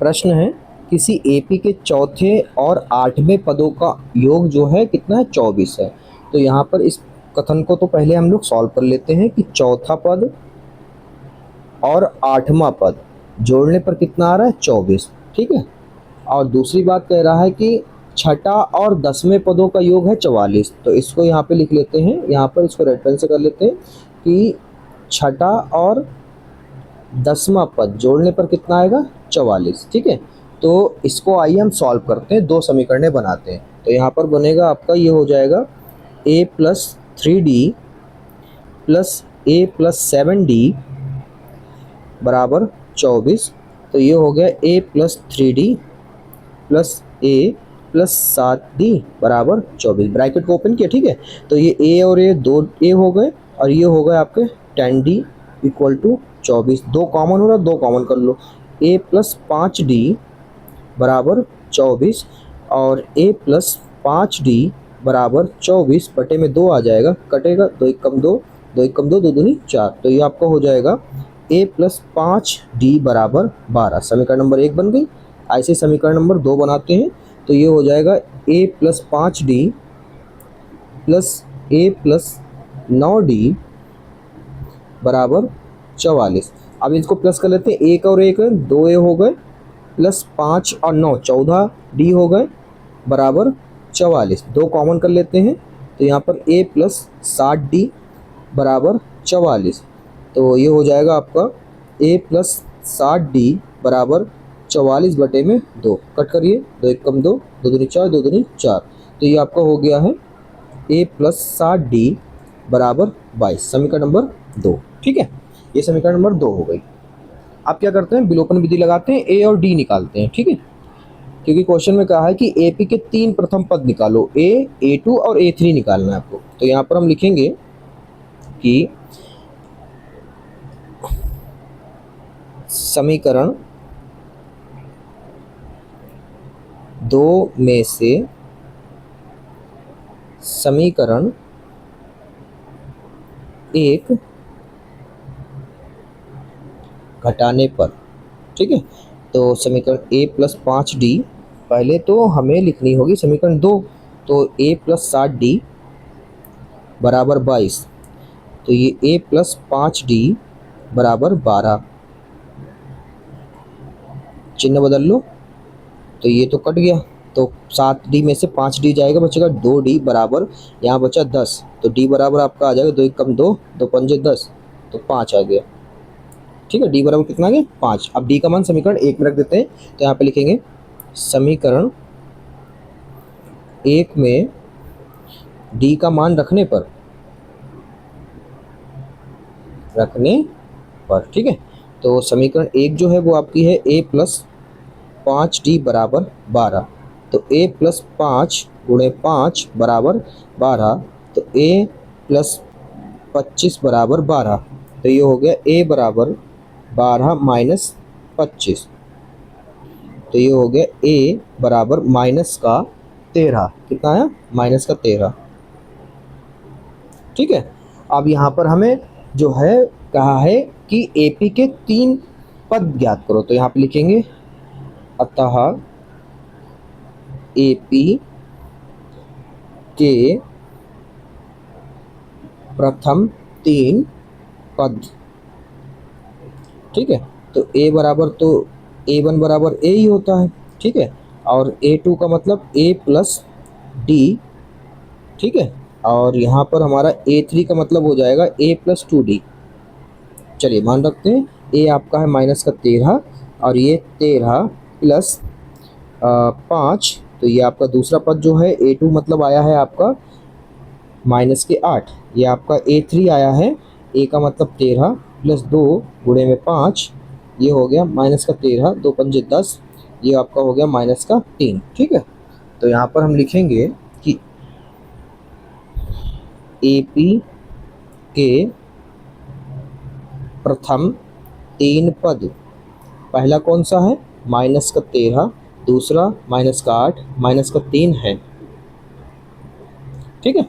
प्रश्न है किसी एपी के चौथे और आठवें पदों का योग जो है कितना है, 24 है। तो यहाँ पर इस कथन को तो पहले हम लोग सॉल्व कर लेते हैं कि चौथा पद और आठवां पद जोड़ने पर कितना आ रहा है, 24। ठीक है। और दूसरी बात कह रहा है कि छठा और 10वें पदों का योग है 44। तो इसको यहाँ पे लिख लेते हैं, यहाँ पर इसको रेफरेंस से कर लेते हैं कि छठा और 10वां पद जोड़ने पर कितना आएगा, 44। ठीक है। तो इसको आइए हम सॉल्व करते हैं, दो समीकरणें बनाते हैं। तो यहाँ पर बनेगा आपका, ये हो जाएगा a + 3d + a + 7d बराबर 24। तो ये हो गया a + 3d + a + 7d बराबर 24। ब्रैकेट को ओपन किया। ठीक है। तो ये a और a, दो a हो गए और ये हो गए आपके 10d = 24। दो कॉमन हो रहा, दो कॉमन कर लो। a + 5d बराबर 24 और a + 5d बराबर 24 बटे में 2 आ जाएगा, कटेगा, 2 × 1 = 2, 2 × 2 = 2 दूनी 4। तो ये आपका हो जाएगा a + 5d बराबर 12। समीकरण नंबर 1 बन गई। ऐसे समीकरण नंबर 2 बनाते हैं। तो ये हो जाएगा a + 5d + a + 9d बराबर 44। अब इसको प्लस कर लेते हैं, एक और एक 2a हो गए + 5 और 9 14d हो गए बराबर 44। दो कॉमन कर लेते हैं। तो यहाँ पर a + 7d बराबर 44। तो ये हो जाएगा आपका a + 7d बराबर 44 बटे में 2, कट करिए, 2 × 1 = 2, 2 दूनी 4, 2 दूनी 4। तो ये आपका हो गया है a + 7d बराबर 22। समीकरण नंबर 2। ठीक है। ये समीकरण नंबर 2 हो गई। अब क्या करते हैं, विलोपन विधि लगाते हैं, a और d निकालते हैं। ठीक है। क्योंकि क्वेश्चन में कहा है कि एपी के 3 प्रथम पद निकालो, a, a2 और a3 निकालना है आपको। तो यहाँ पर हम लिखेंगे कि समीकरण 2 में से समीकरण 1 घटाने पर। ठीक है। तो समीकरण a + 5d पहले तो हमें लिखनी होगी समीकरण 2। तो a + 7d बराबर 22। तो ये a + 5d बराबर 12, चिन्ह बदल लो। तो ये तो कट गया, तो 7d में से 5d जाएगा, बचेगा 2d बराबर, यहाँ बचा 10। तो d बराबर आपका आ जाएगा 2 × 1 = 2, 2 × 5 = 10, तो 5 आ गया। ठीक है। d बराबर कितना आ गया, 5। अब d का मान समीकरण 1 में रख देते हैं। तो यहाँ पे लिखेंगे समीकरण 1 में d का मान रखने पर ठीक है। तो समीकरण 1 जो है वो आपकी है a + 5d बराबर 12। तो a + 5 × 5 बराबर 12। तो a + 25 बराबर 12। तो ये हो गया a बराबर 12 - 25। तो ये हो गया a बराबर -13। कितना आया, -13। ठीक है। अब यहाँ पर हमें जो है कहा है कि एपी के 3 पद ज्ञात करो। तो यहाँ पे लिखेंगे अतः एपी के प्रथम 3 पद। ठीक है। तो a बराबर, तो a1 बराबर a ही होता है। ठीक है। और a2 का मतलब a + d। ठीक है। और यहाँ पर हमारा a3 का मतलब हो जाएगा a + 2d। चलिए मान रखते हैं, a आपका है -13 और ये 13 + 5। तो ये आपका दूसरा पद जो है a2 मतलब आया है आपका -8। ये आपका a3 आया है, a का मतलब 13 + 2 × 5, ये हो गया -13, 2 × 5 = 10, ये आपका हो गया -3। ठीक है। तो यहाँ पर हम लिखेंगे कि एपी के प्रथम 3 पद, पहला कौन सा है, -13, दूसरा -8, -3 है। ठीक है।